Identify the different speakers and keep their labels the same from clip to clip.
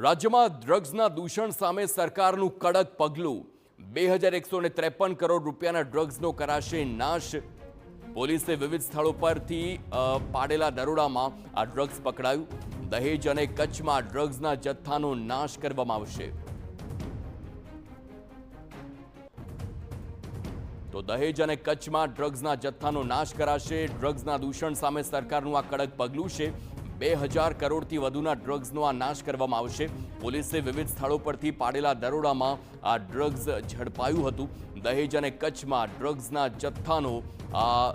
Speaker 1: રાજ્યમાં ડ્રગ્સના દૂષણ સામે સરકારનું કડક પગલું 2153 કરોડ રૂપિયાના ડ્રગ્સનો કરાશે નાશ પોલીસે વિવિધ સ્થળો પરથી પાડેલા દરોડામાં આ ડ્રગ્સ પકડાયું દહેજ અને કચ્છમાં ડ્રગ્સના જથ્થાનો નાશ કરવામાં આવશે તો દહેજ અને કચ્છમાં ડ્રગ્સના જથ્થાનો નાશ કરાશે ડ્રગ્સના દૂષણ સામે સરકારનું આ કડક પગલું છે 2000 કરોડથી વધુના ડ્રગ્સનો આ નાશ કરવામાં આવશે પોલીસે વિવિધ સ્થળો પરથી પાડેલા દરોડામાં આ ડ્રગ્સ ઝડપાયું હતું દહેજ અને કચ્છમાં ડ્રગ્સના જથ્થાનો આ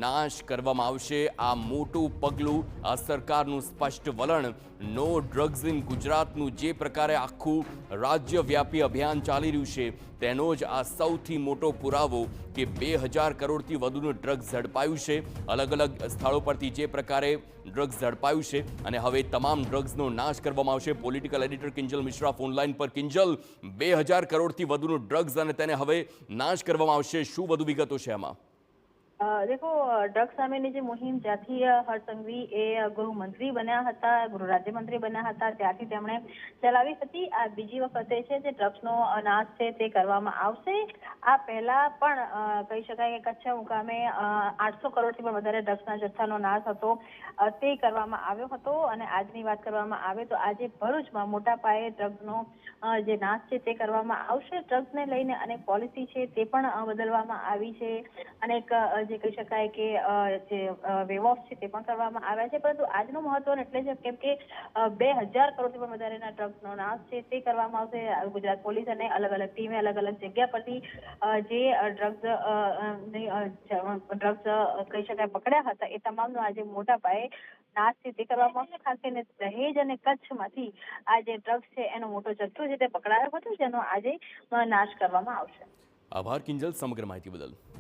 Speaker 1: નાશ કરવામાં આવશે આ મોટું પગલું આ સરકારનું સ્પષ્ટ વલણ નો ડ્રગ્સ ઇન ગુજરાતનું જે પ્રકારે આખું રાજ્યવ્યાપી અભિયાન ચાલી રહ્યું છે તેનો જ આ સૌથી મોટો પુરાવો કે 2000 કરોડથી વધુનું ડ્રગ્સ ઝડપાયું છે અલગ અલગ સ્થળો પરથી જે પ્રકારે ડ્રગ્સ ઝડપાયું છે અને હવે તમામ ડ્રગ્સનો નાશ કરવામાં આવશે political editor Kinjal Mishra phone line પર કિંજલ 2000 કરોડથી વધુનું ડ્રગ્સ અને તેને હવે નાશ કરવામાં આવશે શું વધુ વિગતો છે આમાં
Speaker 2: देखो ड्रग्स સામેની જે મુહિમ જ્યાંથી હર્ષ સંઘવી એ ગૃહમંત્રી બન્યા હતા ગૃહ રાજ્યમંત્રી બન્યા હતા ત્યાંથી તેમણે ચલાવી હતી આ બીજી વખતે છે જે ડ્રગ્સનો નાશ છે તે કરવામાં આવશે આ પહેલા પણ કહી શકાય કે કચ્છ મુકામે 800 કરોડથી પણ વધારે ડ્રગ્સના જથ્થાનો નાશ હતો તે કરવામાં આવ્યો હતો અને આજની વાત કરવામાં આવે તો આજે ભરૂચમાં મોટા પાયે ડ્રગ્સનો જે નાશ છે તે કરવામાં આવશે ડ્રગ્સને લઈને અનેક પોલિસી છે તે પણ બદલવામાં આવી છે અનેક જે કહી શકાય કે જે વેવ ઓફ છે તે પણ કરવામાં આવ્યા છે પરંતુ આજનું મહત્વ એટલે છે કેમ કે 2000 કરોડથી પણ વધારેના ડ્રગ્સનો નાશ છે તે કરવામાં આવશે ગુજરાત પોલીસ અને અલગ અલગ ટીમે અલગ અલગ જગ્યા પરથી જે ડ્રગ્સ કહી શકાય પકડ્યા હતા એ તમામનો આજે મોટા પાયે નાશ છે તે કરવામાં આવશે ખાસ કરીને દહેજ અને કચ્છમાંથી આ જે ડ્રગ્સ છે એનો મોટો જથ્થો છે તે પકડાયો હતો જેનો આજે નાશ કરવામાં આવશે
Speaker 1: આભાર કિંજલ સમગ્ર માહિતી બદલ